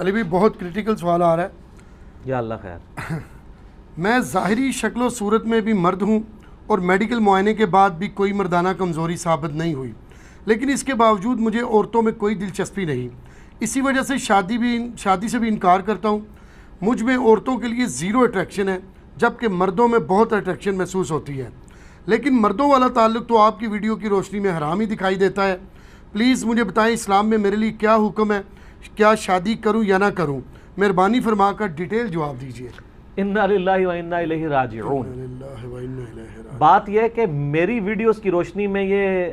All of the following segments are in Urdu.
علی بھائی بہت کرٹیکل سوال آ رہا ہے. یا اللہ خیر. میں ظاہری شکل و صورت میں بھی مرد ہوں اور میڈیکل معائنے کے بعد بھی کوئی مردانہ کمزوری ثابت نہیں ہوئی، لیکن اس کے باوجود مجھے عورتوں میں کوئی دلچسپی نہیں. اسی وجہ سے شادی سے بھی انکار کرتا ہوں. مجھ میں عورتوں کے لیے زیرو اٹریکشن ہے، جبکہ مردوں میں بہت اٹریکشن محسوس ہوتی ہے. لیکن مردوں والا تعلق تو آپ کی ویڈیو کی روشنی میں حرام ہی دکھائی دیتا ہے. پلیز مجھے بتائیں اسلام میں میرے لیے کیا حکم ہے، کیا شادی کروں یا نہ کروں؟ مہربانی فرما کر ڈیٹیل جواب دیجیے. انا للہ و انا الیہ راجعون. بات یہ ہے کہ میری ویڈیوز کی روشنی میں یہ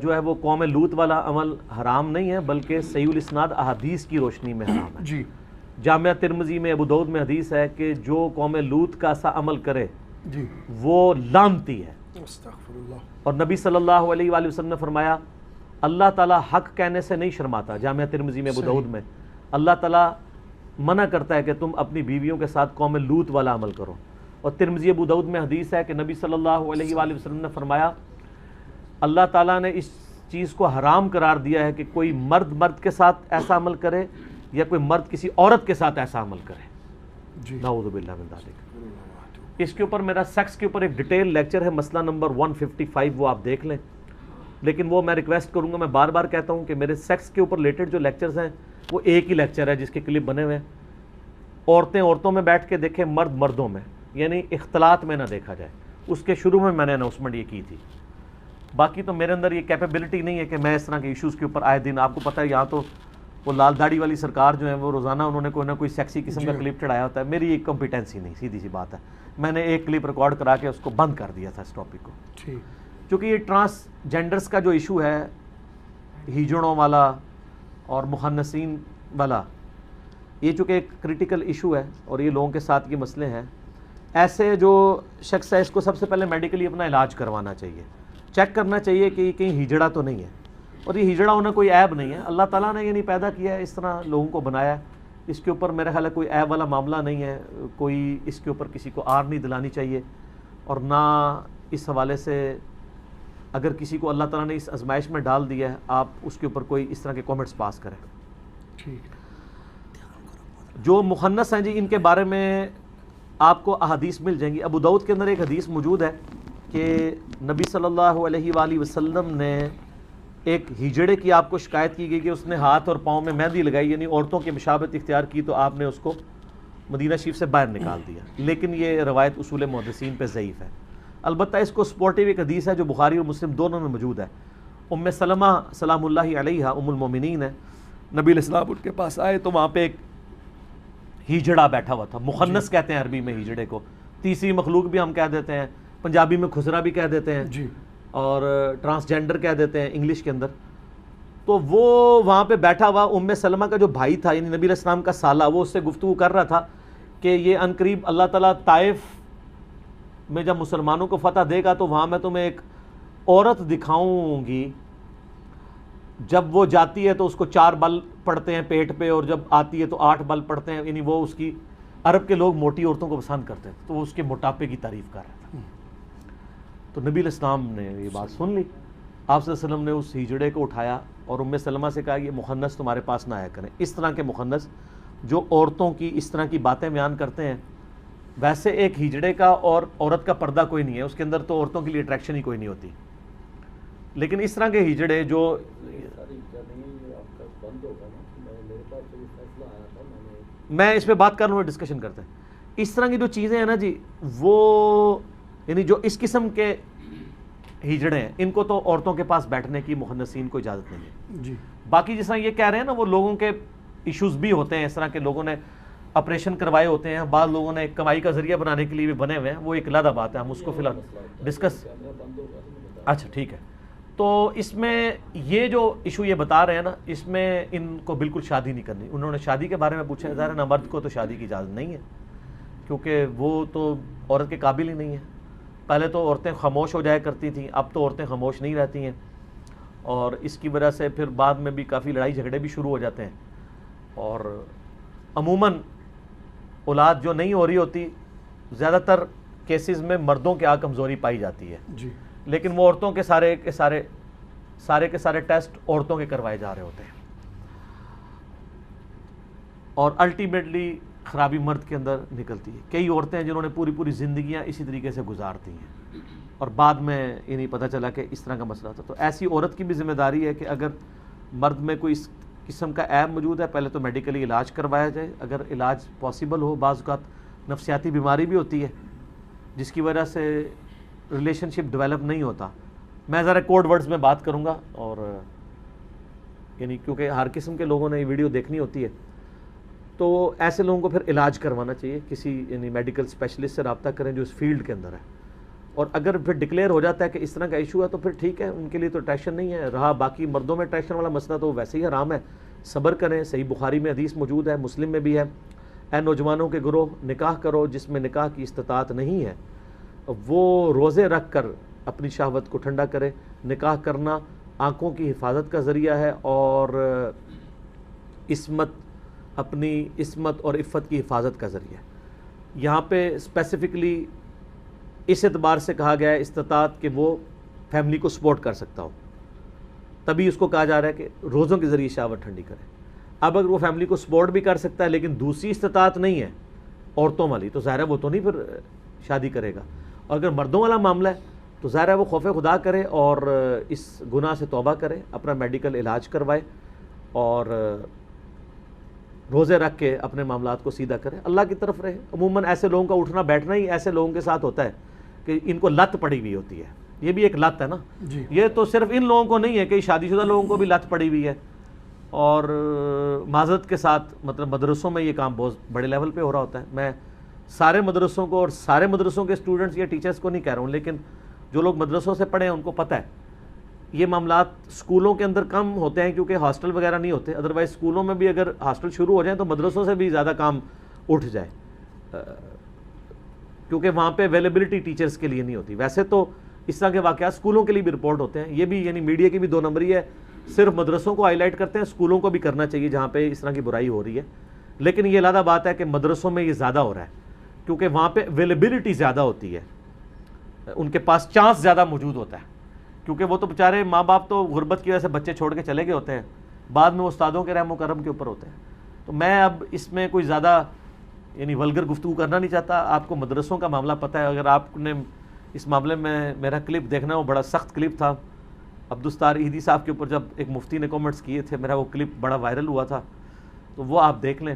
جو ہے وہ قوم لوط والا عمل حرام نہیں ہے، بلکہ صحیح الاسناد احادیث کی روشنی میں حرام ہے. جی. جامعہ ترمذی میں ابو داؤد میں حدیث ہے کہ جو قوم لوط کا سا عمل کرے جی وہ لعنتی ہے. استغفر اللہ. اور نبی صلی اللہ علیہ وآلہ وسلم نے فرمایا اللہ تعالیٰ حق کہنے سے نہیں شرماتا. جامعہ ترمذی میں ابو داؤد میں اللہ تعالیٰ منع کرتا ہے کہ تم اپنی بیویوں کے ساتھ قوم لوط والا عمل کرو. اور ترمذی ابو داؤد میں حدیث ہے کہ نبی صلی اللہ علیہ وآلہ وسلم نے فرمایا اللہ تعالیٰ نے اس چیز کو حرام قرار دیا ہے کہ کوئی مرد کے ساتھ ایسا عمل کرے یا کوئی مرد کسی عورت کے ساتھ ایسا عمل کرے. جی. نعوذ باللہ من ذالک. اس کے اوپر میرا سیکس کے اوپر ایک ڈیٹیل لیکچر ہے، مسئلہ نمبر 155، وہ آپ دیکھ لیں. لیکن وہ میں ریکویسٹ کروں گا، میں بار بار کہتا ہوں کہ میرے سیکس کے اوپر ریلیٹڈ جو لیکچرز ہیں وہ ایک ہی لیکچر ہے جس کے کلپ بنے ہوئے ہیں. عورتیں عورتوں میں بیٹھ کے دیکھیں، مرد مردوں میں، یعنی اختلاط میں نہ دیکھا جائے. اس کے شروع میں نے اناؤنسمنٹ یہ کی تھی. باقی تو میرے اندر یہ کیپیبلٹی نہیں ہے کہ میں اس طرح کے ایشوز کے اوپر آئے دن، آپ کو پتہ ہے یہاں تو وہ لال داڑھی والی سرکار جو ہے وہ روزانہ انہوں نے کوئی نہ کوئی سیکسی قسم کا کلپ چڑھایا ہوتا ہے. میری ایک کمپیٹنسی نہیں، سیدھی سی بات ہے. میں نے ایک کلپ ریکارڈ کرا کے اس کو بند کر دیا تھا اس ٹاپک کو. چونکہ یہ ٹرانسجینڈرز کا جو ایشو ہے، ہیجڑوں والا اور مخنثین والا، یہ چونکہ ایک کریٹیکل ایشو ہے اور یہ لوگوں کے ساتھ یہ مسئلے ہیں. ایسے جو شخص ہے اس کو سب سے پہلے میڈیکلی اپنا علاج کروانا چاہیے، چیک کرنا چاہیے کہ یہ کہیں ہیجڑا تو نہیں ہے. اور یہ ہجڑا ہونا کوئی عیب نہیں ہے، اللہ تعالیٰ نے یہ نہیں پیدا کیا ہے، اس طرح لوگوں کو بنایا ہے. اس کے اوپر میرا خیال ہے کوئی عیب والا معاملہ نہیں ہے، کوئی اس کے اوپر کسی کو آر نہیں دلانی چاہیے. اور نہ اس حوالے سے اگر کسی کو اللہ تعالیٰ نے اس آزمائش میں ڈال دیا ہے آپ اس کے اوپر کوئی اس طرح کے کومنٹس پاس کریں. جو مخنث ہیں جی ان کے بارے میں آپ کو احادیث مل جائیں گی. ابو داؤد کے اندر ایک حدیث موجود ہے کہ نبی صلی اللہ علیہ وآلہ وسلم نے ایک ہجڑے کی آپ کو شکایت کی گئی کہ اس نے ہاتھ اور پاؤں میں مہندی لگائی، یعنی عورتوں کی مشابہت اختیار کی، تو آپ نے اس کو مدینہ شریف سے باہر نکال دیا. لیکن یہ روایت اصول محدثین پہ ضعیف ہے. البتہ اس کو سپورٹیو ایک حدیث ہے جو بخاری اور مسلم دونوں میں موجود ہے. ام سلمہ سلام اللہ علیہ ام المومنین ہے، نبی علیہ السلام ان کے پاس آئے تو وہاں پہ ایک ہجڑا بیٹھا ہوا تھا. مخنث کہتے ہیں عربی میں ہجڑے کو، تیسری مخلوق بھی ہم کہہ دیتے ہیں، پنجابی میں خسرا بھی کہہ دیتے ہیں جی، اور ٹرانسجینڈر کہہ دیتے ہیں انگلش کے اندر. تو وہ وہاں پہ بیٹھا ہوا ام سلمہ کا جو بھائی تھا یعنی نبی علیہ السلام کا سالہ، وہ اس سے گفتگو کر رہا تھا کہ یہ عنقریب اللہ تعالیٰ طائف میں جب مسلمانوں کو فتح دے گا تو وہاں میں تمہیں ایک عورت دکھاؤں گی، جب وہ جاتی ہے تو اس کو 4 بل پڑتے ہیں پیٹ پہ اور جب آتی ہے تو 8 بل پڑتے ہیں. یعنی وہ اس کی، عرب کے لوگ موٹی عورتوں کو پسند کرتے ہیں تو وہ اس کے موٹاپے کی تعریف کر رہا تھا. تو نبی علیہ السلام نے یہ بات سن لی. آپ صلی اللہ علیہ وسلم نے اس ہجڑے کو اٹھایا اور ام سلمہ سے کہا یہ مخنث تمہارے پاس نہ آیا کریں. اس طرح کے مخنث جو عورتوں کی اس طرح کی باتیں بیان کرتے ہیں. ویسے ایک ہجڑے کا اور عورت کا پردہ کوئی نہیں ہے، اس کے اندر تو عورتوں کے لیے اٹریکشن ہی کوئی نہیں ہوتی. لیکن اس طرح کے ہجڑے جو میں اس پہ بات کر رہا ہوں، ڈسکشن کرتے ہیں. اس طرح کی جو چیزیں ہیں نا جی، وہ یعنی جو اس قسم کے ہجڑے ہیں ان کو تو عورتوں کے پاس بیٹھنے کی مخنثین کو اجازت نہیں ہے جی. باقی جس طرح یہ کہہ رہے ہیں نا وہ لوگوں کے ایشوز بھی ہوتے ہیں، اس طرح کے لوگوں نے آپریشن کروائے ہوتے ہیں، بعض لوگوں نے کمائی کا ذریعہ بنانے کے لیے بھی بنے ہوئے ہیں، وہ ایک علیحدہ بات ہے، ہم اس کو فی الحال ڈسکس. اچھا ٹھیک ہے. تو اس میں یہ جو ایشو یہ بتا رہے ہیں نا، اس میں ان کو بالکل شادی نہیں کرنی. انہوں نے شادی کے بارے میں پوچھا ہے، ظاہر ہے نا مرد کو تو شادی کی اجازت نہیں ہے کیونکہ وہ تو عورت کے قابل ہی نہیں ہے. پہلے تو عورتیں خاموش ہو جایا کرتی تھیں، اب تو عورتیں خاموش نہیں رہتی ہیں اور اس کی وجہ سے پھر بعد میں بھی کافی لڑائی جھگڑے بھی شروع ہو جاتے ہیں. اور عموماً اولاد جو نہیں ہو رہی ہوتی زیادہ تر کیسز میں مردوں کے کمزوری پائی جاتی ہے جی. لیکن وہ عورتوں کے سارے ٹیسٹ عورتوں کے کروائے جا رہے ہوتے ہیں. اور الٹیمیٹلی خرابی مرد کے اندر نکلتی ہے. کئی عورتیں ہیں جنہوں نے پوری پوری زندگیاں اسی طریقے سے گزارتی ہیں اور بعد میں یہ نہیں پتہ چلا کہ اس طرح کا مسئلہ تھا. تو ایسی عورت کی بھی ذمہ داری ہے کہ اگر مرد میں کوئی اس قسم کا عیب موجود ہے پہلے تو میڈیکلی علاج کروایا جائے. اگر علاج پاسبل ہو، بعض اوقات نفسیاتی بیماری بھی ہوتی ہے جس کی وجہ سے ریلیشن شپ ڈیولپ نہیں ہوتا. میں ذرا کوڈ ورڈز میں بات کروں گا اور یعنی کیونکہ ہر قسم کے لوگوں نے یہ ویڈیو دیکھنی ہوتی ہے تو ایسے لوگوں کو پھر علاج کروانا چاہیے. کسی یعنی میڈیکل اسپیشلسٹ سے رابطہ کریں جو اس فیلڈ کے اندر ہے. اور اگر پھر ڈکلیئر ہو جاتا ہے کہ اس طرح کا ایشو ہے تو پھر ٹھیک ہے، ان کے لیے تو ٹیشن نہیں ہے. رہا باقی مردوں میں ٹیشن والا مسئلہ تو ویسے ہی حرام ہے. صبر کریں. صحیح بخاری میں حدیث موجود ہے، مسلم میں بھی ہے، اے نوجوانوں کے گروہ نکاح کرو جس میں نکاح کی استطاعت نہیں ہے، وہ روزے رکھ کر اپنی شہوت کو ٹھنڈا کرے. نکاح کرنا آنکھوں کی حفاظت کا ذریعہ ہے اور اپنی عصمت اور عفت کی حفاظت کا ذریعہ ہے. یہاں پہ اسپیسیفکلی اس اعتبار سے کہا گیا ہے استطاعت کہ وہ فیملی کو سپورٹ کر سکتا ہو، تبھی اس کو کہا جا رہا ہے کہ روزوں کے ذریعے شہوت ٹھنڈی کرے. اب اگر وہ فیملی کو سپورٹ بھی کر سکتا ہے لیکن دوسری استطاعت نہیں ہے عورتوں والی تو ظاہر ہے وہ تو نہیں پھر شادی کرے گا. اور اگر مردوں والا معاملہ ہے تو ظاہر ہے وہ خوف خدا کرے اور اس گناہ سے توبہ کرے، اپنا میڈیکل علاج کروائے اور روزے رکھ کے اپنے معاملات کو سیدھا کرے، اللہ کی طرف رہے. عموماً ایسے لوگوں کا اٹھنا بیٹھنا ہی ایسے لوگوں کے ساتھ ہوتا ہے کہ ان کو لت پڑی ہوئی ہوتی ہے. یہ بھی ایک لت ہے نا جی. یہ تو صرف ان لوگوں کو نہیں ہے، کہ شادی شدہ لوگوں کو بھی لت پڑی ہوئی ہے. اور معذرت کے ساتھ مطلب مدرسوں میں یہ کام بہت بڑے لیول پہ ہو رہا ہوتا ہے. میں سارے مدرسوں کو اور سارے مدرسوں کے اسٹوڈنٹس یا ٹیچرز کو نہیں کہہ رہا ہوں، لیکن جو لوگ مدرسوں سے پڑھے ہیں ان کو پتہ ہے یہ معاملات اسکولوں کے اندر کم ہوتے ہیں کیونکہ ہاسٹل وغیرہ نہیں ہوتے. ادروائز اسکولوں میں بھی اگر ہاسٹل شروع ہو جائیں تو مدرسوں سے بھی زیادہ کام اٹھ جائے کیونکہ وہاں پہ اویلیبلٹی ٹیچرز کے لیے نہیں ہوتی. ویسے تو اس طرح کے واقعات اسکولوں کے لیے بھی رپورٹ ہوتے ہیں. یہ بھی یعنی میڈیا کی بھی دو نمبری ہے، صرف مدرسوں کو ہائی لائٹ کرتے ہیں، اسکولوں کو بھی کرنا چاہیے جہاں پہ اس طرح کی برائی ہو رہی ہے. لیکن یہ علیحدہ بات ہے کہ مدرسوں میں یہ زیادہ ہو رہا ہے کیونکہ وہاں پہ اویلیبلٹی زیادہ ہوتی ہے، ان کے پاس چانس زیادہ موجود ہوتا ہے کیونکہ وہ تو بیچارے ماں باپ تو غربت کی وجہ سے بچے چھوڑ کے چلے گئے ہوتے ہیں، بعد میں وہ استادوں کے رحم و کرم کے اوپر ہوتے ہیں. تو میں اب اس میں کوئی زیادہ یعنی ولگر گفتگو کرنا نہیں چاہتا. آپ کو مدرسوں کا معاملہ پتہ ہے. اگر آپ نے اس معاملے میں میرا کلپ دیکھنا وہ بڑا سخت کلپ تھا عبدالستار ایدھی صاحب کے اوپر، جب ایک مفتی نے کامنٹس کیے تھے، میرا وہ کلپ بڑا وائرل ہوا تھا، تو وہ آپ دیکھ لیں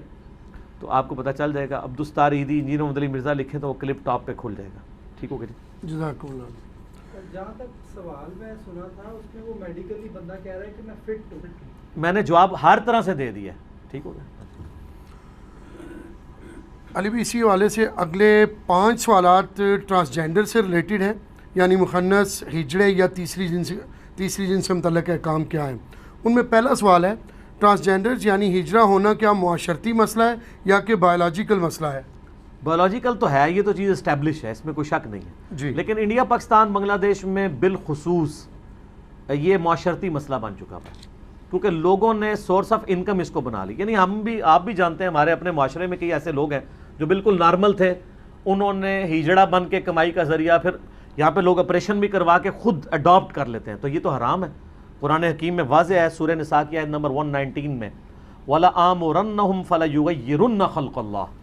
تو آپ کو پتہ چل جائے گا. عبدالستار ایدھی انجینئر محمد علی مرزا لکھیں تو وہ کلپ ٹاپ پہ کھل جائے گا. ٹھیک ہو گیا جی؟ جزاک اللہ. جہاں تک سوال میں سنا تھا اس میں وہ میڈیکلی بندہ کہہ رہا ہے کہ میں فٹ ہوں. میں نے جواب ہر طرح سے دے دیا. ٹھیک ہو گیا. علی بھی اسی حوالے سے اگلے 5 سوالات ٹرانسجینڈر سے ریلیٹڈ ہیں، یعنی مخنث، ہجڑے یا تیسری جنس سے متعلق احکام کیا ہیں. ان میں پہلا سوال ہے ٹرانسجینڈرز یعنی ہجرہ ہونا کیا معاشرتی مسئلہ ہے یا کہ بایولوجیکل مسئلہ ہے؟ بایولوجیکل تو ہے، یہ تو چیز اسٹیبلش ہے، اس میں کوئی شک نہیں ہے جی. لیکن انڈیا، پاکستان، بنگلہ دیش میں بالخصوص یہ معاشرتی مسئلہ بن چکا ہے کیونکہ لوگوں نے سورس آف انکم اس کو بنا لی. یعنی ہم بھی، آپ بھی جانتے ہیں، ہمارے اپنے معاشرے میں کئی ایسے لوگ ہیں جو بالکل نارمل تھے، انہوں نے ہجڑا بن کے کمائی کا ذریعہ، پھر یہاں پہ لوگ آپریشن بھی کروا کے خود اڈاپٹ کر لیتے ہیں. تو یہ تو حرام ہے. قرآن حکیم میں واضح ہے، سورہ نساء کی آیت نمبر 119 میں وَلَآمُرَنَّهُمْ فَلَيُغَيِّرُنَّ خَلْقَ اللَّهِ،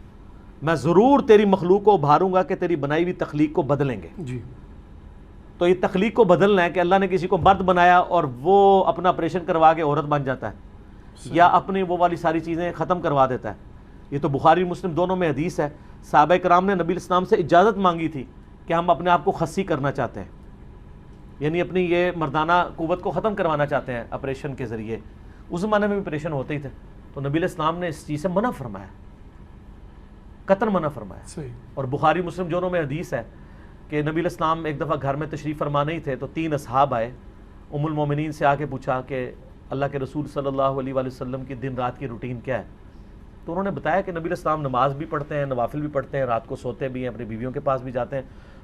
میں ضرور تیری مخلوق کو ابھاروں گا کہ تیری بنائی ہوئی تخلیق کو بدلیں گے. جی. تو یہ تخلیق کو بدلنا ہے کہ اللہ نے کسی کو مرد بنایا اور وہ اپنا آپریشن کروا کے عورت بن جاتا ہے یا اپنی وہ والی ساری چیزیں ختم کروا دیتا ہے. یہ تو بخاری مسلم دونوں میں حدیث ہے. صحابہ کرام نے نبی الاسلام سے اجازت مانگی تھی کہ ہم اپنے آپ کو خصی کرنا چاہتے ہیں، یعنی اپنی یہ مردانہ قوت کو ختم کروانا چاہتے ہیں آپریشن کے ذریعے. اس زمانے میں بھی آپریشن ہوتے ہی تھے. تو نبی الاسلام نے اس چیز سے منع فرمایا، قطعاً منع فرمایا. صحیح. اور بخاری مسلم دونوں میں حدیث ہے کہ نبی الاسلام ایک دفعہ گھر میں تشریف فرما نہیں تھے تو 3 اصحاب آئے، ام المومنین سے آ کے پوچھا کہ اللہ کے رسول صلی اللہ علیہ وآلہ وسلم کی دن رات کی روٹین کیا ہے. تو انہوں نے بتایا کہ نبی الاسلام نماز بھی پڑھتے ہیں، نوافل بھی پڑھتے ہیں، رات کو سوتے بھی ہیں، اپنی بیویوں کے پاس بھی جاتے ہیں.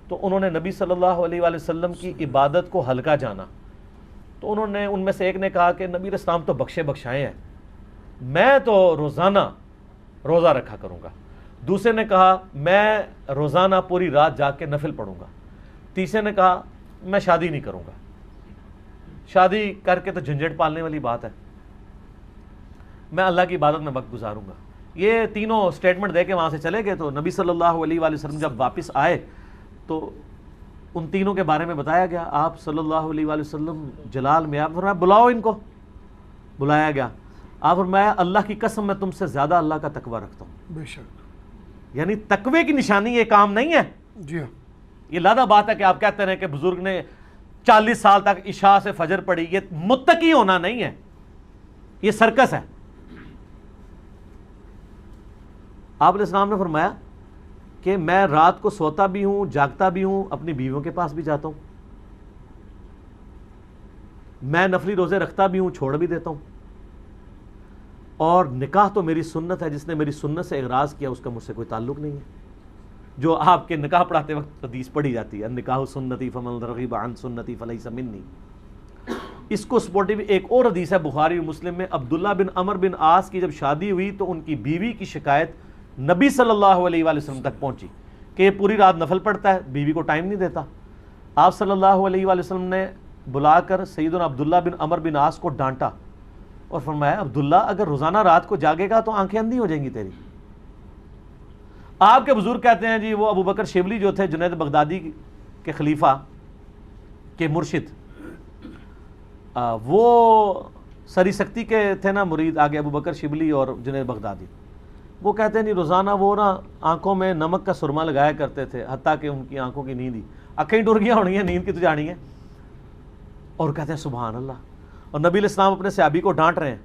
تو انہوں نے نبی صلی اللہ علیہ وآلہ وسلم کی عبادت کو ہلکا جانا. تو انہوں نے، ان میں سے ایک نے کہا کہ نبی الاسلام تو بخشے بخشائے ہیں، میں تو روزانہ روزہ رکھا کروں گا. دوسرے نے کہا میں روزانہ پوری رات جاگ کے نفل پڑھوں گا. تیسرے نے کہا میں شادی نہیں کروں گا، شادی کر کے تو جھنجھٹ پالنے والی بات ہے، میں اللہ کی عبادت میں وقت گزاروں گا. یہ تینوں سٹیٹمنٹ دے کے وہاں سے چلے گئے. تو نبی صلی اللہ علیہ وآلہ وسلم جب واپس آئے تو ان تینوں کے بارے میں بتایا گیا. آپ صلی اللہ علیہ وآلہ وسلم جلال میں آپ فرمایا بلاؤ ان کو. بلایا گیا. آپ فرمایا اللہ کی قسم میں تم سے زیادہ اللہ کا تقوی رکھتا ہوں. بے شک. یعنی تقوی کی نشانی یہ کام نہیں ہے. جی ہاں. یہ لادہ بات ہے کہ آپ کہتے ہیں کہ بزرگ نے 40 سال تک عشاء سے فجر پڑھی. یہ متقی ہونا نہیں ہے, یہ سرکس ہے. آپ علیہ السلام نے فرمایا کہ میں رات کو سوتا بھی ہوں, جاگتا بھی ہوں, اپنی بیویوں کے پاس بھی جاتا ہوں, میں نفلی روزے رکھتا بھی ہوں, چھوڑ بھی دیتا ہوں, اور نکاح تو میری سنت ہے. جس نے میری سنت سے اغراض کیا اس کا مجھ سے کوئی تعلق نہیں ہے. جو آپ کے نکاح پڑھاتے وقت حدیث پڑھی جاتی ہے, نکاح سنتی فمن رغب عن سنتی فلیس منی. اس کو سپورٹیو ایک اور حدیث ہے بخاری و مسلم میں. عبداللہ بن عمر بن عاص کی جب شادی ہوئی تو ان کی بیوی کی شکایت نبی صلی اللہ علیہ وآلہ وسلم تک پہنچی کہ یہ پوری رات نفل پڑھتا ہے, بیوی کو ٹائم نہیں دیتا. آپ صلی اللہ علیہ وآلہ وسلم نے بلا کر سیدنا عبداللہ بن عمر بن عاص کو ڈانٹا اور فرمایا عبداللہ اگر روزانہ رات کو جاگے گا تو آنکھیں اندھی ہو جائیں گی تیری. آپ کے بزرگ کہتے ہیں جی وہ ابو بکر شبلی جو تھے جنید بغدادی کے خلیفہ کے مرشد, وہ سری سختی کے تھے نا مرید آگے ابو بکر شبلی اور جنید بغدادی. وہ کہتے ہیں نہیں روزانہ وہ نا آنکھوں میں نمک کا سرما لگایا کرتے تھے حتیٰ کہ ان کی آنکھوں کی نیند ہی آنکھیں ٹر گیا ہونی ہیں, نیند کی تو جانی ہے. اور کہتے ہیں سبحان اللہ. اور نبی علیہ السلام اپنے صحابی کو ڈانٹ رہے ہیں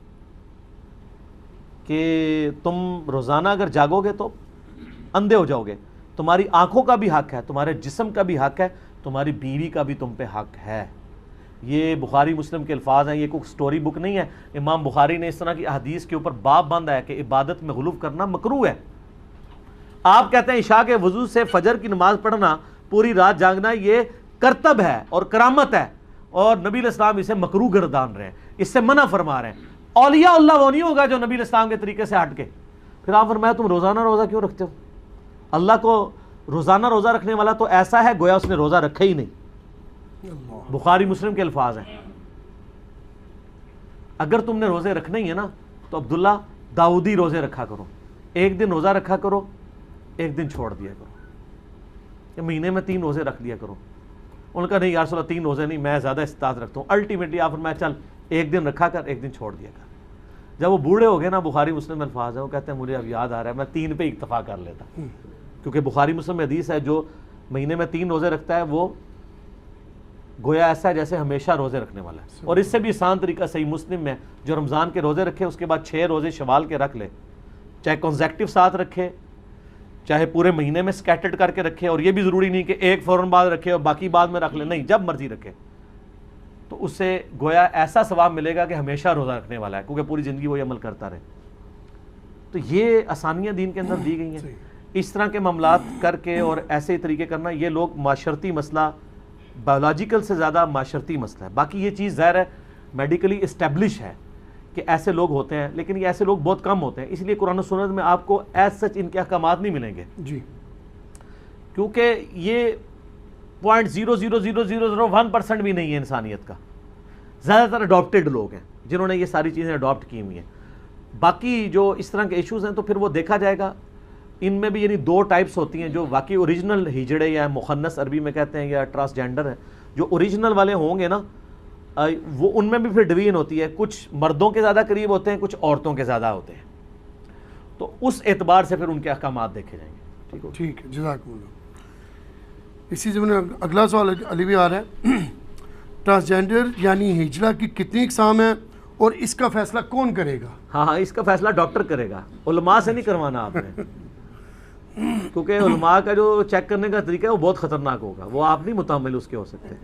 کہ تم روزانہ اگر جاگو گے تو اندھے ہو جاؤ گے. تمہاری آنکھوں کا بھی حق ہے, تمہارے جسم کا بھی حق ہے, تمہاری بیوی کا بھی تم پہ حق ہے. یہ بخاری مسلم کے الفاظ ہیں, یہ کوئی سٹوری بک نہیں ہے. امام بخاری نے اس طرح کی احادیث کے اوپر باب باندھا ہے کہ عبادت میں غلو کرنا مکروہ ہے. آپ کہتے ہیں عشاء کے وضو سے فجر کی نماز پڑھنا, پوری رات جاگنا یہ کرتب ہے اور کرامت ہے, اور نبی علیہ السلام اسے مکروہ گردان رہے ہیں, اس سے منع فرما رہے ہیں. اولیاء اللہ وہ نہیں ہوگا جو نبی علیہ السلام کے طریقے سے ہٹ کے. پھر آپ فرمایا تم روزانہ روزہ کیوں رکھتے ہو؟ اللہ کو روزانہ روزہ رکھنے والا تو ایسا ہے گویا اس نے روزہ رکھا ہی نہیں. بخاری مسلم کے الفاظ ہیں. اگر تم نے روزے رکھنے ہی ہے نا تو عبداللہ داؤدی روزے رکھا کرو. ایک دن روزہ رکھا کرو, ایک دن چھوڑ دیا کرو, یا مہینے میں 3 روزے رکھ لیا کرو. ان کا نہیں یا رسول اللہ 3 روزے نہیں, میں زیادہ استطاعت رکھتا ہوں. الٹیمیٹلی آپ فرمایا چل ایک دن رکھا کر, ایک دن چھوڑ دیا کر. جب وہ بوڑھے ہو گئے نا, بخاری مسلم میں الفاظ ہیں, وہ کہتے ہیں مجھے اب یاد آ رہا ہے میں 3 پہ اکتفا کر لیتا, کیونکہ بخاری مسلم میں حدیث ہے جو مہینے میں 3 روزے رکھتا ہے وہ گویا ایسا ہے جیسے ہمیشہ روزے رکھنے والا ہے. اور اس سے بھی آسان طریقہ صحیح مسلم میں جو رمضان کے روزے رکھے اس کے بعد 6 روزے شوال کے رکھ لے, چاہے کنزیکٹیو ساتھ رکھے چاہے پورے مہینے میں سکیٹرڈ کر کے رکھے. اور یہ بھی ضروری نہیں کہ ایک فوراً بعد رکھے اور باقی بعد میں رکھ لے, نہیں, جب مرضی رکھے تو اس سے گویا ایسا ثواب ملے گا کہ ہمیشہ روزہ رکھنے والا ہے, کیونکہ پوری زندگی وہی عمل کرتا رہے. تو یہ آسانیاں دین کے اندر دی گئی ہیں. اس طرح کے معاملات کر کے اور ایسے طریقے کرنا, یہ لوگ معاشرتی مسئلہ, بایولوجیکل سے زیادہ معاشرتی مسئلہ ہے. باقی یہ چیز ظاہر ہے میڈیکلی اسٹیبلش ہے کہ ایسے لوگ ہوتے ہیں, لیکن یہ ایسے لوگ بہت کم ہوتے ہیں. اس لیے قرآن و سنت میں آپ کو ایز سچ ان کے احکامات نہیں ملیں گے جی, کیونکہ یہ 0.00001% بھی نہیں ہے انسانیت کا. زیادہ تر اڈاپٹیڈ لوگ ہیں جنہوں نے یہ ساری چیزیں اڈاپٹ کی ہوئی ہیں. باقی جو اس طرح کے ایشوز ہیں تو پھر وہ دیکھا جائے گا. ان میں بھی یعنی 2 ٹائپس ہوتی ہیں, جو واقعی اوریجنل ہجڑے یا مخنث عربی میں کہتے ہیں یا ٹرانسجینڈر ہیں. جو اوریجنل والے ہوں گے نا وہ ان میں بھی پھر ڈویژن ہوتی ہے, کچھ مردوں کے زیادہ قریب ہوتے ہیں, کچھ عورتوں کے زیادہ ہوتے ہیں. تو اس اعتبار سے پھر ان کے احکامات دیکھے جائیں گے. ٹھیک ہے, جزاکم اللہ. اسی زمانے میں اگلا سوال علی بھی آ رہا ہے, ٹرانسجینڈر یعنی ہجڑا کی کتنی اقسام ہیں اور اس کا فیصلہ کون کرے گا؟ ہاں, اس کا فیصلہ ڈاکٹر کرے گا, علماء سے نہیں کروانا آپ نے, کیونکہ علماء کا جو چیک کرنے کا طریقہ ہے وہ بہت خطرناک ہوگا, وہ آپ نہیں متحمل اس کے ہو سکتے.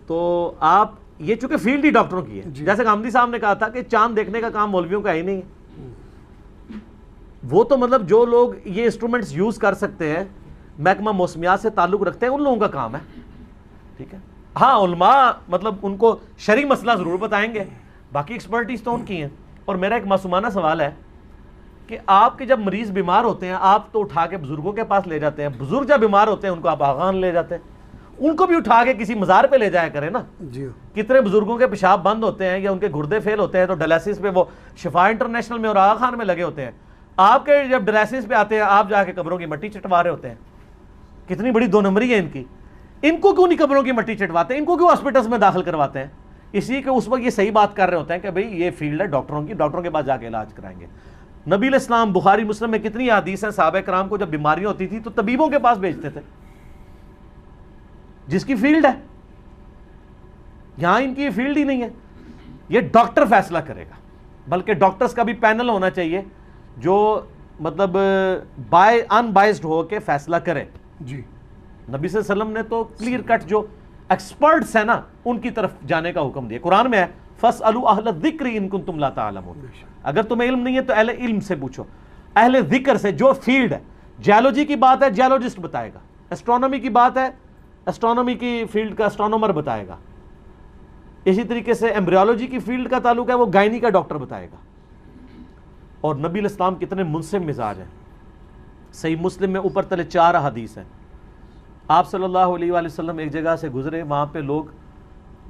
تو آپ یہ چونکہ فیلڈ ہی ڈاکٹروں کی ہے, جیسے غامدی صاحب نے کہا تھا کہ چاند دیکھنے کا کام مولویوں کا ہی نہیں ہے. وہ تو مطلب جو لوگ یہ انسٹرومنٹس یوز کر سکتے ہیں, محکمہ موسمیات سے تعلق رکھتے ہیں, ان لوگوں کا کام ہے. ٹھیک ہے, ہاں علماء مطلب ان کو شرعی مسئلہ ضرور بتائیں گے, باقی ایکسپرٹیز تو ان کی ہیں. اور میرا ایک معصومانہ سوال ہے کہ آپ کے جب مریض بیمار ہوتے ہیں آپ تو اٹھا کے بزرگوں کے پاس لے جاتے ہیں, بزرگ جب بیمار ہوتے ہیں ان کو آپ آغان لے جاتے ہیں, ان کو بھی اٹھا کے کسی مزار پہ لے جایا کریں نا. جی, کتنے بزرگوں کے پیشاب بند ہوتے ہیں یا ان کے گردے فیل ہوتے ہیں تو ڈائلسس پہ وہ شفا انٹرنیشنل میں اور آغا خان میں لگے ہوتے ہیں. آپ کے جب ڈائلسس پہ آتے ہیں آپ جا کے قبروں کی مٹی چٹوا رہے ہوتے ہیں. کتنی بڑی دو نمبری ہے ان کی. ان کو کیوں نہیں قبروں کی مٹی چٹواتے ہیں؟ ان کو کیوں ہاسپٹلس میں داخل کرواتے ہیں؟ اسی کہ اس وقت یہ صحیح بات کر رہے ہوتے ہیں کہ بھئی یہ فیلڈ ہے ڈاکٹروں کی، ڈاکٹروں کے پاس جا کے علاج کرائیں گے. نبی علیہ السلام بخاری مسلم میں کتنی حدیث ہیں، صحابہ کرام کو جب بیماریاں ہوتی تھی تو طبیبوں کے پاس بھیجتے تھے جس کی فیلڈ ہے. یہاں ان کی یہ فیلڈ ہی نہیں ہے. یہ ڈاکٹر فیصلہ کرے گا، بلکہ ڈاکٹرز کا بھی پینل ہونا چاہیے جو مطلب ان بائزڈ ہو کے فیصلہ کرے. جی نبی صلی اللہ علیہ وسلم نے تو کلیئر کٹ جو ایکسپرٹس ہیں نا ان کی طرف جانے کا حکم دیا. قرآن میں ہے فَاسْأَلُوا أَهْلَ الذِّكْرِ إِن كُنتُمْ لَا تَعْلَمُونَ. اگر تمہیں علم نہیں ہے تو اہل علم سے پوچھو، اہل ذکر سے. جو فیلڈ ہے، جیولوجی کی بات ہے جیولوجسٹ بتائے گا، اسٹرونومی کی بات ہے اسٹرونومی کی فیلڈ کا اسٹرونومر بتائے گا. اسی طریقے سے ایمبریولوجی کی فیلڈ کا تعلق ہے وہ گائنی کا ڈاکٹر بتائے گا. اور نبی علیہ السلام کتنے منصف مزاج ہیں. صحیح مسلم میں اوپر تلے 4 حدیث ہیں. آپ صلی اللہ علیہ وآلہ وسلم ایک جگہ سے گزرے، وہاں پہ لوگ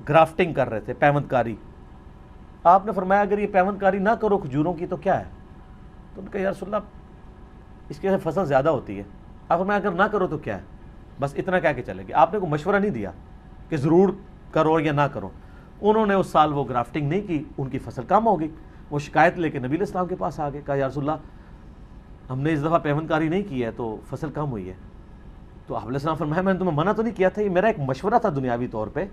گرافٹنگ کر رہے تھے، پیوند کاری. آپ نے فرمایا اگر یہ پیوند کاری نہ کرو کھجوروں کی تو کیا ہے؟ تو انہوں نے کہا یا رسول اللہ اس کے فصل زیادہ ہوتی ہے. آپ فرمایا اگر نہ کرو تو کیا ہے؟ بس اتنا کہہ کے چلے گئے. آپ نے کوئی مشورہ نہیں دیا کہ ضرور کرو یا نہ کرو. انہوں نے اس سال وہ گرافٹنگ نہیں کی، ان کی فصل کم ہو گئی. وہ شکایت لے کے نبی علیہ السلام کے پاس آ گئے، کہا یا رسول اللہ ہم نے اس دفعہ پیوند کاری نہیں کی ہے تو فصل کم ہوئی ہے. تو آپ علیہ السلام فرمایا میں نے تمہیں منع تو نہیں کیا تھا، یہ میرا ایک مشورہ تھا دنیاوی طور پہ.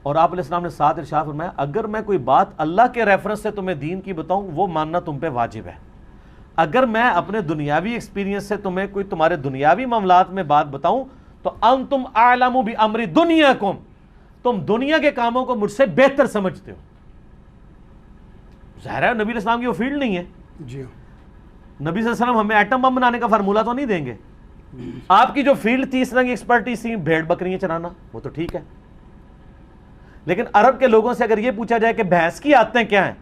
اور آپ علیہ السلام نے ساتھ ارشاد فرمایا اگر میں کوئی بات اللہ کے ریفرنس سے تمہیں دین کی بتاؤں وہ ماننا تم پہ واجب ہے. اگر میں اپنے دنیاوی ایکسپیرینس سے تمہیں کوئی تمہارے دنیاوی معاملات میں بات بتاؤں تو انتم اعلم بامر دنیاکم، تم دنیا کے کاموں کو مجھ سے بہتر سمجھتے ہو. ظاہر ہے نبی علیہ السلام کی وہ فیلڈ نہیں ہے. جی نبی صلی اللہ علیہ وسلم ہمیں ایٹم بم بنانے کا فارمولہ تو نہیں دیں گے. آپ کی جو فیلڈ تھی اس طرح کی ایکسپرٹیز تھی بھیڑ بکریاں چرانا، وہ تو ٹھیک ہے. لیکن عرب کے لوگوں سے اگر یہ پوچھا جائے کہ بھینس کی عادتیں کیا ہیں،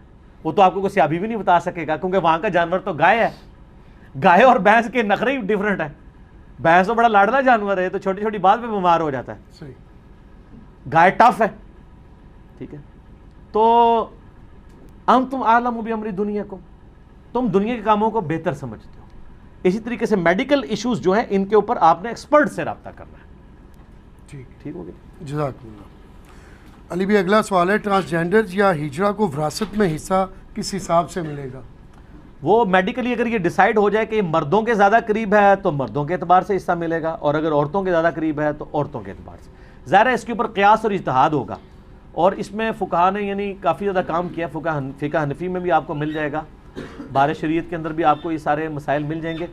وہ تو آپ کو کوئی سیابی بھی نہیں بتا سکے گا، کیونکہ وہاں کا جانور تو گائے ہے. گائے اور بھینس کے نخرے ہی ڈیفرنٹ ہے. بھینس تو بڑا لاڈلا جانور ہے تو چھوٹی چھوٹی بات پہ بیمار ہو جاتا ہے. صحیح. گائے ٹف ہے. ٹھیک ہے. تو انتم اعلم بامر دنیاکم، تم دنیا کے کاموں کو بہتر سمجھتے ہو. اسی طریقے سے میڈیکل ایشوز جو ہیں ان کے اوپر آپ نے ایکسپرٹ سے رابطہ کرنا ہے. ٹھیک ہو گیا. جزاک اللہ. علی بھی اگلا سوال ہے ٹرانسجینڈرز یا ہجرا کو وراثت میں حصہ کس حساب سے ملے گا؟ وہ میڈیکلی اگر یہ ڈیسائیڈ ہو جائے کہ یہ مردوں کے زیادہ قریب ہے تو مردوں کے اعتبار سے حصہ ملے گا، اور اگر عورتوں کے زیادہ قریب ہے تو عورتوں کے اعتبار سے. ظاہر ہے اس کے اوپر قیاس اور اجتہاد ہوگا، اور اس میں فقہا نے یعنی کافی زیادہ کام کیا. فقہ حنفی میں بھی آپ کو مل جائے گا، بار شریعت کے اندر بھی آپ کو یہ سارے مسائل مل جائیں گے.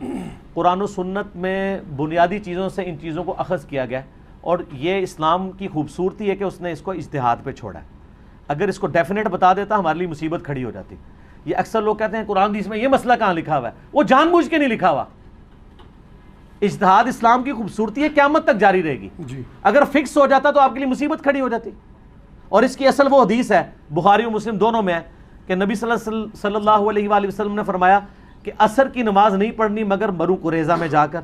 قرآن و سنت میں بنیادی چیزوں سے ان چیزوں کو اخذ کیا گیا ہے، اور یہ اسلام کی خوبصورتی ہے کہ اس نے اس کو اجتہاد پہ چھوڑا ہے. اگر اس کو ڈیفینیٹ بتا دیتا ہمارے لیے مصیبت کھڑی ہو جاتی. یہ اکثر لوگ کہتے ہیں قرآن حدیث میں یہ مسئلہ کہاں لکھا ہوا ہے، وہ جان بوجھ کے نہیں لکھا ہوا. اجتہاد اسلام کی خوبصورتی ہے، قیامت تک جاری رہے گی. جی اگر فکس ہو جاتا تو آپ کے لیے مصیبت کھڑی ہو جاتی. اور اس کی اصل وہ حدیث ہے بخاری و مسلم دونوں میں ہے کہ نبی صلی اللہ علیہ وآلہ وسلم نے فرمایا کہ عصر کی نماز نہیں پڑھنی مگر بنو قریظہ میں جا کر.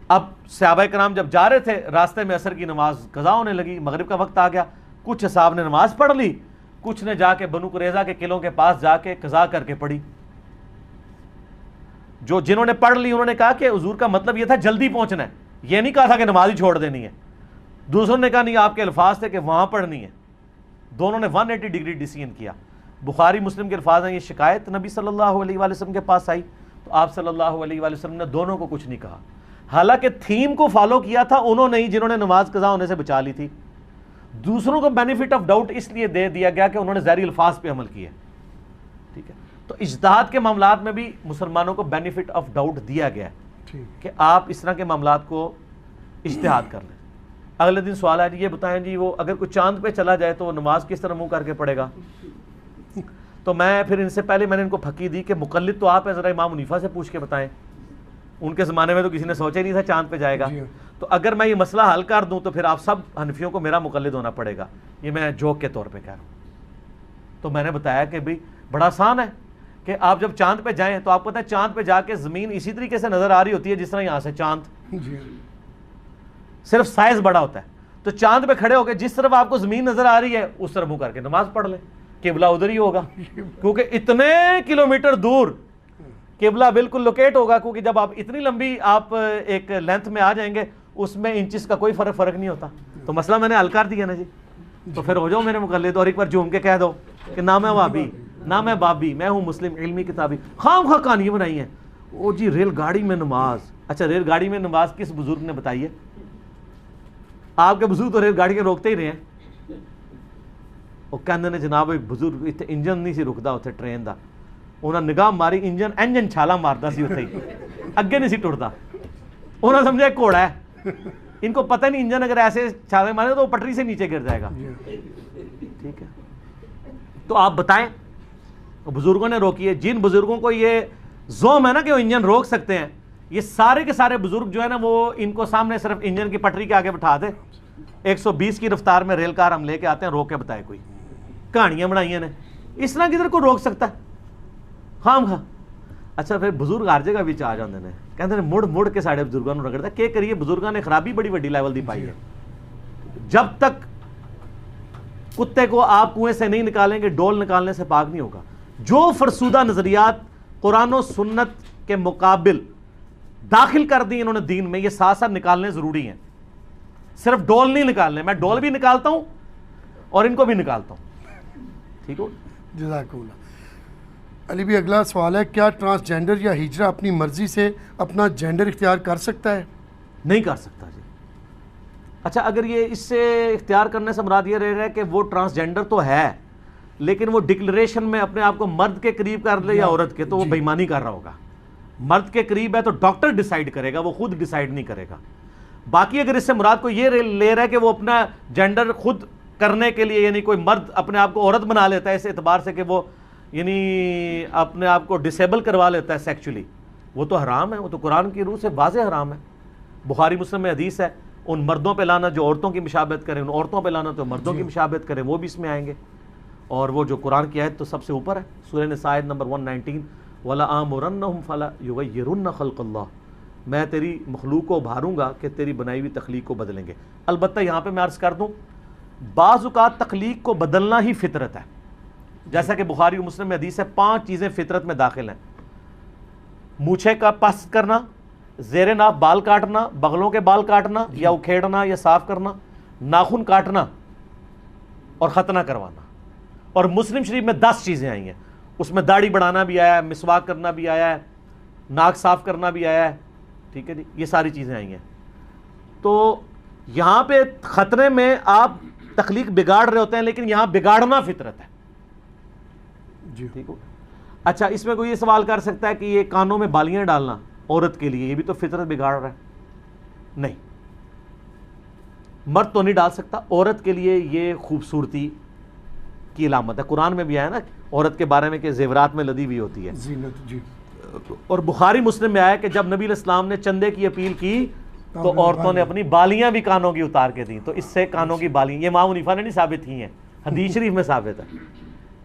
اب صحابہ کرام جب جا رہے تھے راستے میں عصر کی نماز قضا ہونے لگی، مغرب کا وقت آ گیا. کچھ صاحب نے نماز پڑھ لی، کچھ نے جا کے بنو قریظہ کے قلعوں کے پاس جا کے قضا کر کے پڑھی. جنہوں نے پڑھ لی انہوں نے کہا کہ حضور کا مطلب یہ تھا جلدی پہنچنا ہے، یہ نہیں کہا تھا کہ نماز ہی چھوڑ دینی ہے. دوسروں نے کہا نہیں آپ کے الفاظ تھے کہ وہاں پڑھنی ہے. دونوں نے 180 ڈگری ڈیسیژن کیا. بخاری مسلم کے الفاظ ہیں یہ شکایت نبی صلی اللہ علیہ وآلہ وسلم کے پاس آئی تو آپ صلی اللہ علیہ وآلہ وسلم نے دونوں کو کچھ نہیں کہا. حالانکہ تھیم کو فالو کیا تھا انہوں نے ہی جنہوں نے نماز قضا ہونے سے بچا لی تھی. دوسروں کو بینیفٹ آف ڈاؤٹ اس لیے دے دیا گیا کہ انہوں نے ظاہری الفاظ پہ عمل کیا. ٹھیک ہے. تو اجتہاد کے معاملات میں بھی مسلمانوں کو بینیفٹ آف ڈاؤٹ دیا گیا ہے کہ آپ اس طرح کے معاملات کو اجتہاد کر لیں. اگلے دن سوال ہے یہ بتائیں جی وہ اگر کوئی چاند پہ چلا جائے تو وہ نماز کس طرح منہ کر کے پڑھے گا؟ تو میں پھر ان سے پہلے میں نے ان کو پھکی دی کہ مقلد تو آپ ہیں، ذرا امام حنیفہ سے پوچھ کے بتائیں. ان کے زمانے میں تو کسی نے سوچا ہی نہیں تھا چاند پہ جائے گا. تو اگر میں یہ مسئلہ حل کر دوں تو پھر آپ سب حنفیوں کو میرا مقلد ہونا پڑے گا. یہ میں جوک کے طور پہ کہہ رہا ہوں. تو میں نے بتایا کہ بھئی بڑا آسان ہے کہ آپ جب چاند پہ جائیں تو آپ پتہ ہے چاند پہ جا کے زمین اسی طریقے سے نظر آ رہی ہوتی ہے جس طرح یہاں سے چاند، صرف سائز بڑا ہوتا ہے. تو چاند پہ کھڑے ہو کے جس طرف آپ کو زمین نظر آ رہی ہے اس طرف منہ کر کے نماز پڑھ لیں. قبلہ ادھر ہی ہوگا، کیونکہ اتنے کلومیٹر دور قبلہ بالکل لوکیٹ ہوگا، کیونکہ جب آپ اتنی لمبی آپ ایک لینتھ میں آ جائیں گے اس میں انچز کا کوئی فرق نہیں ہوتا. تو مسئلہ میں نے حل کر دیا نا جی. تو پھر ہو جاؤ میرے مقلد اور ایک بار جھوم کے کہہ دو کہ نہ میں وہابی نہ میں بابی، میں ہوں مسلم علمی کتابی. خام خواہ کہانیاں بنائی ہیں. او جی ریل گاڑی میں نماز، اچھا ریل گاڑی میں نماز کس بزرگ نے بتائی ہے؟ آپ کے بزرگ تو ریل گاڑی کے روکتے ہی رہے ہیں. وہ کہندے نے جناب ایک بزرگ اتنے انجن نہیں سی رکدا اتنے ٹرین دا، انہاں نگاہ ماری انجن چھالا ماردا سی اتنے ہی، اگے نہیں سی ٹردا. انہاں سمجھا ایک گھوڑا ہے، ان کو پتہ نہیں انجن اگر ایسے چھالے مارے تو وہ پٹری سے نیچے گر جائے گا. ٹھیک ہے، تو آپ بتائیں بزرگوں نے روکی ہے. جن بزرگوں کو یہ زوم ہے نا کہ وہ انجن روک سکتے ہیں، یہ سارے کے سارے بزرگ جو ہے نا وہ ان کو سامنے صرف انجن کی پٹری کے آگے بٹھا دے، 120 کی رفتار میں ریل کار ہم لے کے آتے ہیں، روک کے بتائے کوئی. کہانیاں بنائی ہیں اس طرح کدھر کو روک سکتا ہے خام خواہ. اچھا پھر بزرگ ہر جگہ بھی آ جاندے نے، کہندے نے مڑ مڑ کے ساڑے بزرگاں نوں رگڑدا. کہ کریے بزرگاں نے خرابی بڑی وڈی لیول دی پائی ہے. جب تک کتے کو آپ کنویں سے نہیں نکالیں گے ڈول نکالنے سے پاک نہیں ہوگا. جو فرسودہ نظریات قرآن و سنت کے مقابل داخل کر دی انہوں نے دین میں، یہ ساتھ ساتھ نکالنے ضروری ہیں. صرف ڈول نہیں نکالنے، میں ڈول بھی نکالتا ہوں اور ان کو بھی نکالتا ہوں. ٹھیک ہو. جزاک اللہ. علی بھی اگلا سوال ہے، کیا ٹرانسجینڈر یا ہجرہ اپنی مرضی سے اپنا جینڈر اختیار کر سکتا ہے؟ نہیں کر سکتا جی. اچھا اگر یہ اس سے اختیار کرنے سے مراد یہ رہے گا کہ وہ ٹرانسجینڈر تو ہے لیکن وہ ڈکلریشن میں اپنے آپ کو مرد کے قریب کر لے یا عورت کے، تو وہ بےایمانی کر رہا ہوگا. مرد کے قریب ہے تو ڈاکٹر ڈیسائیڈ کرے گا، وہ خود ڈیسائیڈ نہیں کرے گا. باقی اگر اس سے مراد کو یہ لے رہا ہے کہ وہ اپنا جینڈر خود کرنے کے لیے، یعنی کوئی مرد اپنے آپ کو عورت بنا لیتا ہے اس اعتبار سے کہ وہ یعنی اپنے آپ کو ڈسیبل کروا لیتا ہے سیکچولی، وہ تو حرام ہے. وہ تو قرآن کی روح سے واضح حرام ہے. بخاری مسلم میں حدیث ہے، ان مردوں پہ لانا جو عورتوں کی مشابہت کریں، ان عورتوں پہ لانا تو مردوں کی مشابہت کریں، وہ بھی اس میں آئیں گے. اور وہ جو قرآن کی آیت تو سب سے اوپر ہے، سورہ نساء آیت نمبر 119، وَلَآمُرَنَّهُمْ فَلَا يُغَيِّرُنَّ خَلْقَ اللَّهِ، میں تیری مخلوق کو ابھاروں گا کہ تیری بنائی ہوئی تخلیق کو بدلیں گے. البتہ یہاں پہ میں عرض کر دوں، بعض اوقات تخلیق کو بدلنا ہی فطرت ہے. جیسا کہ بخاری و مسلم میں حدیث ہے، 5 چیزیں فطرت میں داخل ہیں: مونچھے کا پست کرنا، زیر ناف بال کاٹنا، بغلوں کے بال کاٹنا یا اکھیڑنا یا صاف کرنا، ناخن کاٹنا اور ختنہ کروانا. اور مسلم شریف میں 10 چیزیں آئی ہیں، اس میں داڑھی بڑھانا بھی آیا ہے، مسواک کرنا بھی آیا ہے، ناک صاف کرنا بھی آیا ہے. ٹھیک ہے جی، یہ ساری چیزیں آئی ہیں. تو یہاں پہ ختنے میں آپ تخلیق بگاڑ رہے ہوتے ہیں، لیکن یہاں بگاڑنا فطرت ہے. جی ٹھیک ہو. اچھا اس میں کوئی یہ سوال کر سکتا ہے کہ یہ کانوں میں بالیاں ڈالنا عورت کے لیے، یہ بھی تو فطرت بگاڑ رہا ہے؟ نہیں، مرد تو نہیں ڈال سکتا، عورت کے لیے یہ خوبصورتی کی علامت ہے. قرآن میں بھی آیا نا عورت کے بارے میں کہ زیورات میں لدی ہوئی ہوتی ہے. زینت. جی. اور بخاری مسلم میں آیا کہ جب نبی علیہ السلام نے چندے کی اپیل کی تو عورتوں نے اپنی بالیاں بھی کانوں کی اتار کے دیں. تو اس سے کانوں کی بالیاں، یہ امام حنیفہ نے نہیں ثابت کی ہیں، حدیث شریف میں ثابت ہے.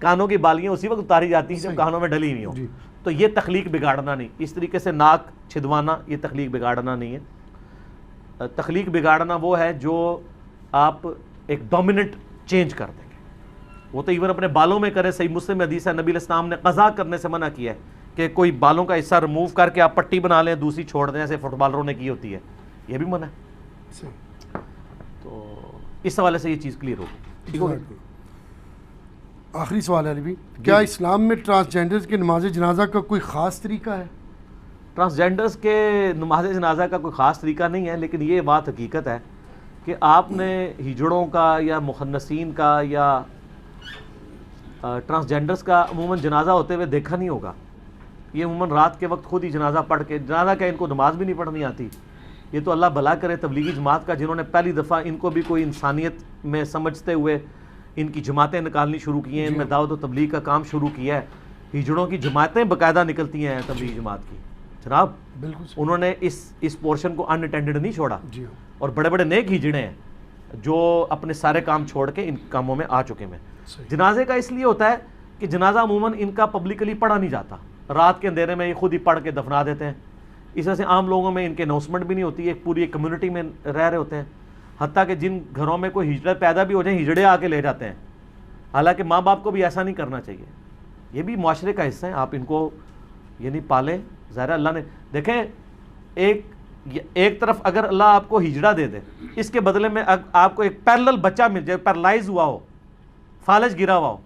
کانوں کی بالیاں اسی وقت اتاری جاتی ہیں جب کانوں میں ڈلی ہوئی ہوں. تو یہ تخلیق بگاڑنا نہیں. اس طریقے سے ناک چھدوانا یہ تخلیق بگاڑنا نہیں ہے. تخلیق بگاڑنا وہ ہے جو آپ ایک ڈومیننٹ چینج کر دیں گے. وہ تو ایون اپنے بالوں میں کرے. صحیح مسلم میں حدیث ہے، نبی علیہ السلام نے قضا کرنے سے منع کیا ہے کہ کوئی بالوں کا حصہ ریموو کر کے آپ پٹی بنا لیں، دوسری چھوڑ دیں، ایسے فٹ بالروں نے کی ہوتی ہے، یہ بھی منع ہے. تو اس حوالے سے یہ چیز کلیئر ہوگی. آخری سوال ہے علی بھی، کیا اسلام میں ٹرانسجینڈرز کے نماز جنازہ کا کوئی خاص طریقہ ہے؟ ٹرانسجینڈرز کے نماز جنازہ کا کوئی خاص طریقہ نہیں ہے، لیکن یہ بات حقیقت ہے کہ آپ نے ہجڑوں کا یا مخنثین کا یا ٹرانسجینڈرز کا عموماً جنازہ ہوتے ہوئے دیکھا نہیں ہوگا. یہ عموماً رات کے وقت خود ہی جنازہ پڑھ کے، جنازہ کیا ان کو نماز بھی نہیں پڑھنی آتی. یہ تو اللہ بھلا کرے تبلیغی جماعت کا، جنہوں نے پہلی دفعہ ان کو بھی کوئی انسانیت میں سمجھتے ہوئے ان کی جماعتیں نکالنی شروع کی ہیں، ان میں دعوت و تبلیغ کا کام شروع کیا ہے. ہجڑوں کی جماعتیں باقاعدہ نکلتی ہیں تبلیغی جماعت کی. جناب انہوں نے اس پورشن کو ان اٹینڈڈ نہیں چھوڑا. اور بڑے بڑے نیک ہجڑے ہیں جو اپنے سارے کام چھوڑ کے ان کاموں میں آ چکے ہیں. جنازے کا اس لیے ہوتا ہے کہ جنازہ عموماً ان کا پبلکلی پڑھا نہیں جاتا، رات کے اندھیرے میں یہ خود ہی پڑھ کے دفنا دیتے ہیں. اس وجہ سے عام لوگوں میں ان کے اناؤنسمنٹ بھی نہیں ہوتی. ایک پوری ایک کمیونٹی میں رہ رہے ہوتے ہیں. حتیٰ کہ جن گھروں میں کوئی ہجڑے پیدا بھی ہو جائیں، ہجڑے آ کے لے جاتے ہیں حالانکہ ماں باپ کو بھی ایسا نہیں کرنا چاہیے، یہ بھی معاشرے کا حصہ ہیں، آپ ان کو یعنی پالیں. ظاہر اللہ نے دیکھیں ایک طرف اگر اللہ آپ کو ہجڑا دے دے، اس کے بدلے میں آپ کو ایک پیرلل بچہ مل جائے، پیرلائز ہوا ہو، فالج گرا ہوا ہو،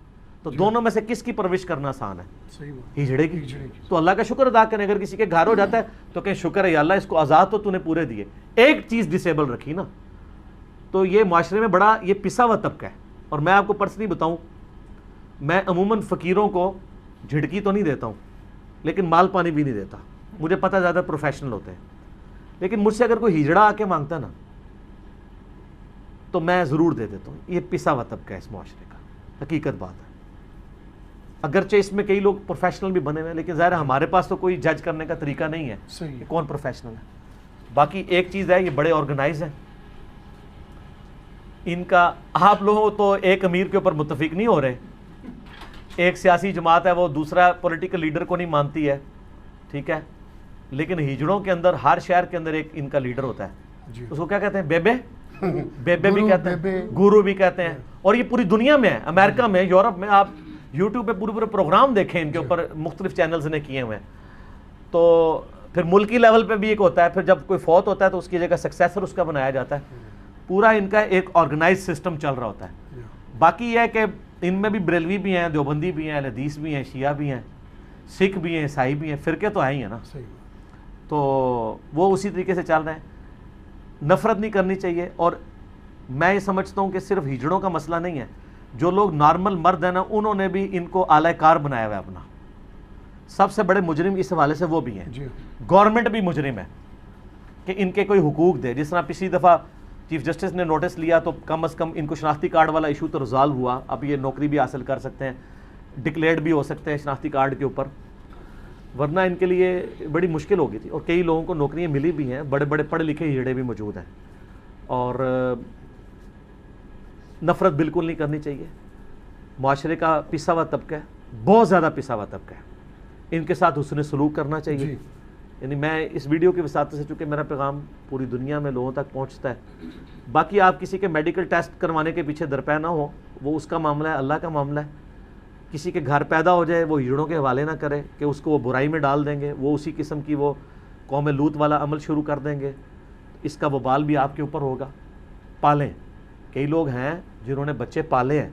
تو دونوں میں سے کس کی پرورش کرنا آسان ہے؟ صحیح بات. ہجڑے کی. تو اللہ کا شکر ادا کریں. اگر کسی کے گھر ہو جاتا ہے تو کہیں شکر ہے یا اللہ اس کو آزاد تو نے پورے دیے، ایک چیز ڈسیبل رکھی نا. تو یہ معاشرے میں بڑا یہ پسا ہوا طبقہ ہے. اور میں آپ کو پرسنلی بتاؤں، میں عموماً فقیروں کو جھڑکی تو نہیں دیتا ہوں، لیکن مال پانی بھی نہیں دیتا. مجھے پتہ زیادہ پروفیشنل ہوتے ہیں، لیکن مجھ سے اگر کوئی ہجڑا آ کے مانگتا نا تو میں ضرور دے دیتا ہوں. یہ پسا ہوا طبقہ ہے اس معاشرے کا، حقیقت بات ہے. اگرچہ اس میں کئی لوگ پروفیشنل بھی بنے ہوئے ہیں، لیکن ظاہر ہمارے پاس تو کوئی جج کرنے کا طریقہ نہیں ہے صحیح کہ کون پروفیشنل ہے. باقی ایک چیز ہے، یہ بڑے آرگنائز ہیں. ان کا آپ لوگوں تو ایک امیر کے اوپر متفق نہیں ہو رہے. ایک سیاسی جماعت ہے وہ دوسرا پولیٹیکل لیڈر کو نہیں مانتی ہے، ٹھیک ہے، لیکن ہجڑوں کے اندر ہر شہر کے اندر ایک ان کا لیڈر ہوتا ہے. اس کو کیا کہتے ہیں؟ بیبے بھی کہتے ہیں، گورو بھی کہتے ہیں. اور یہ پوری دنیا میں ہے، امریکہ میں، یورپ میں. آپ یوٹیوب پہ پورے پروگرام دیکھیں ان کے اوپر، مختلف چینلز نے کیے ہوئے ہیں. تو پھر ملکی لیول پہ بھی ایک ہوتا ہے، پھر جب کوئی فوت ہوتا ہے تو اس کی جگہ سکسیسر اس کا بنایا جاتا ہے. پورا ان کا ایک آرگنائز سسٹم چل رہا ہوتا ہے. باقی یہ ہے کہ ان میں بھی بریلوی بھی ہیں، دیوبندی بھی ہیں، اہل حدیث بھی ہیں، شیعہ بھی ہیں، سکھ بھی ہیں، عیسائی بھی ہیں. فرقے تو ہیں ہی ہیں نا. تو وہ اسی طریقے سے چل رہے ہیں. نفرت نہیں کرنی چاہیے. اور میں یہ سمجھتا ہوں کہ صرف ہجڑوں کا مسئلہ نہیں ہے، جو لوگ نارمل مرد ہیں نا انہوں نے بھی ان کو اعلی کار بنایا ہوا ہے اپنا. سب سے بڑے مجرم اس حوالے سے وہ بھی ہیں. گورنمنٹ بھی مجرم ہے کہ ان کے کوئی حقوق دے. جس طرح پچھلی دفعہ چیف جسٹس نے نوٹس لیا تو کم از کم ان کو شناختی کارڈ والا ایشو تو ریزالو ہوا. اب یہ نوکری بھی حاصل کر سکتے ہیں، ڈکلیئرڈ بھی ہو سکتے ہیں شناختی کارڈ کے اوپر، ورنہ ان کے لیے بڑی مشکل ہو گئی تھی. اور کئی لوگوں کو نوکریاں ملی بھی ہیں، بڑے بڑے پڑھے لکھے ہجڑے بھی موجود ہیں. اور نفرت بالکل نہیں کرنی چاہیے. معاشرے کا پسا ہوا طبقہ ہے، بہت زیادہ پسا ہوا طبقہ ہے. ان کے ساتھ حسن سلوک کرنا چاہیے. یعنی میں اس ویڈیو کی وساطت سے، چونکہ میرا پیغام پوری دنیا میں لوگوں تک پہنچتا ہے. باقی آپ کسی کے میڈیکل ٹیسٹ کروانے کے پیچھے درپے نہ ہو، وہ اس کا معاملہ ہے، اللہ کا معاملہ ہے. کسی کے گھر پیدا ہو جائے وہ ہجڑوں کے حوالے نہ کرے کہ اس کو وہ برائی میں ڈال دیں گے، وہ اسی قسم کی وہ قوم لوط والا عمل شروع کر دیں گے. اس کا وبال بھی آپ کے اوپر ہوگا. پالیں. کئی لوگ ہیں جنہوں نے بچے پالے ہیں،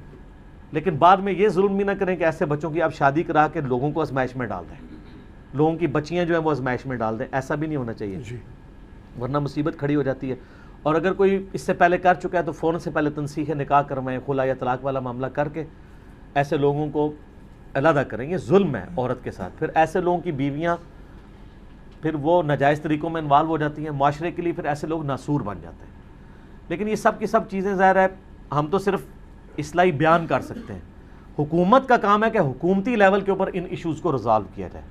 لیکن بعد میں یہ ظلم بھی نہ کریں کہ ایسے بچوں کی آپ شادی کرا کے لوگوں کو آزمائش میں ڈال دیں، لوگوں کی بچیاں جو ہیں وہ آزمائش میں ڈال دیں. ایسا بھی نہیں ہونا چاہیے، ورنہ مصیبت کھڑی ہو جاتی ہے. اور اگر کوئی اس سے پہلے کر چکا ہے تو فوراً سے پہلے تنسیخ نکاح کروائیں، خلا یا طلاق والا معاملہ کر کے ایسے لوگوں کو علیحدہ کریں. یہ ظلم ہے عورت کے ساتھ. پھر ایسے لوگوں کی بیویاں پھر وہ ناجائز طریقوں میں انوالو ہو جاتی ہیں. معاشرے کے لیے پھر ایسے لوگ ناسور بن جاتے ہیں. لیکن یہ سب کی سب چیزیں ظاہر ہے ہم تو صرف اصلاحی بیان کر سکتے ہیں. حکومت کا کام ہے کہ حکومتی لیول کے اوپر ان ایشوز کو ریزالو کیا جائے.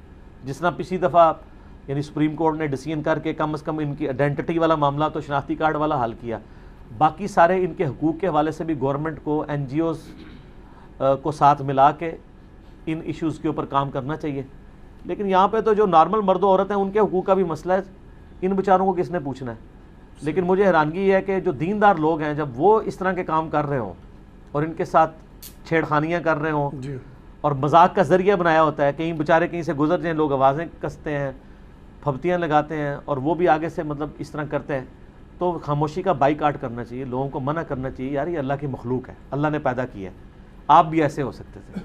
جس طرح پچھلی دفعہ یعنی سپریم کورٹ نے ڈیسیژن کر کے کم از کم ان کی آئیڈینٹی والا معاملہ تو شناختی کارڈ والا حل کیا. باقی سارے ان کے حقوق کے حوالے سے بھی گورنمنٹ کو، این جی اوز کو ساتھ ملا کے ان ایشوز کے اوپر کام کرنا چاہیے. لیکن یہاں پہ تو جو نارمل مرد و عورت ہیں ان کے حقوق کا بھی مسئلہ ہے. ان بیچاروں کو کس نے پوچھنا ہے؟ لیکن مجھے حیرانگی یہ ہے کہ جو دیندار لوگ ہیں جب وہ اس طرح کے کام کر رہے ہوں اور ان کے ساتھ چھیڑخانیاں کر رہے ہوں اور مذاق کا ذریعہ بنایا ہوتا ہے، کہیں بیچارے کہیں سے گزر جائیں لوگ آوازیں کستے ہیں، پھبتیاں لگاتے ہیں، اور وہ بھی آگے سے مطلب اس طرح کرتے ہیں، تو خاموشی کا بائیکاٹ کرنا چاہیے. لوگوں کو منع کرنا چاہیے، یار یہ اللہ کی مخلوق ہے، اللہ نے پیدا کیا ہے. آپ بھی ایسے ہو سکتے تھے،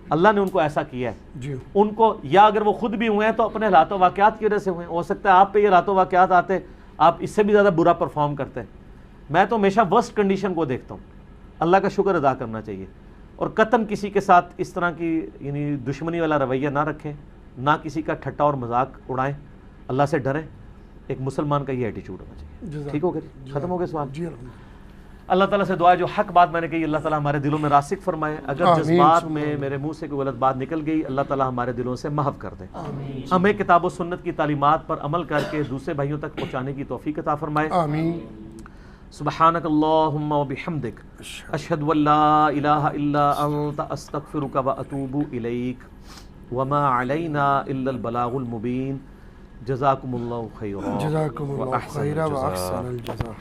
اللہ نے ان کو ایسا کیا ہے. ان کو یا اگر وہ خود بھی ہوئے ہیں تو اپنے حالات و واقعات کی وجہ سے ہوئے ہیں. ہو سکتا ہے آپ پہ یہ حالات و واقعات آتے آپ اس سے بھی زیادہ برا پرفارم کرتے. میں تو ہمیشہ ورسٹ کنڈیشن کو دیکھتا ہوں. اللہ کا شکر ادا کرنا چاہیے. اور قطعاً کسی کے ساتھ اس طرح کی یعنی دشمنی والا رویہ نہ رکھیں، نہ کسی کا ٹھٹا اور مذاق اڑائیں. اللہ سے ڈریں. ایک مسلمان کا یہ ایٹیچیوڈ ہونا چاہیے. ٹھیک ہو گیا؟ ختم ہو گیا سوال. اللہ تعالیٰ سے دعا ہے جو حق بات میں نے کہی اللہ تعالیٰ ہمارے دلوں میں راسخ فرمائے. اگر جذبات میں میرے منہ سے کوئی غلط بات نکل گئی اللہ تعالیٰ ہمارے دلوں سے محو کر دے. ہمیں کتاب و سنت کی تعلیمات پر عمل کر کے دوسرے بھائیوں تک پہنچانے کی توفیق عطا فرمائے. سبحانک اللہم و بحمدک اشہد ان لا الہ الا انت استغفرک و اتوب الیک وما علینا الا البلاغ المبین. جزاکم اللہ خیرا و احسن الجزاء.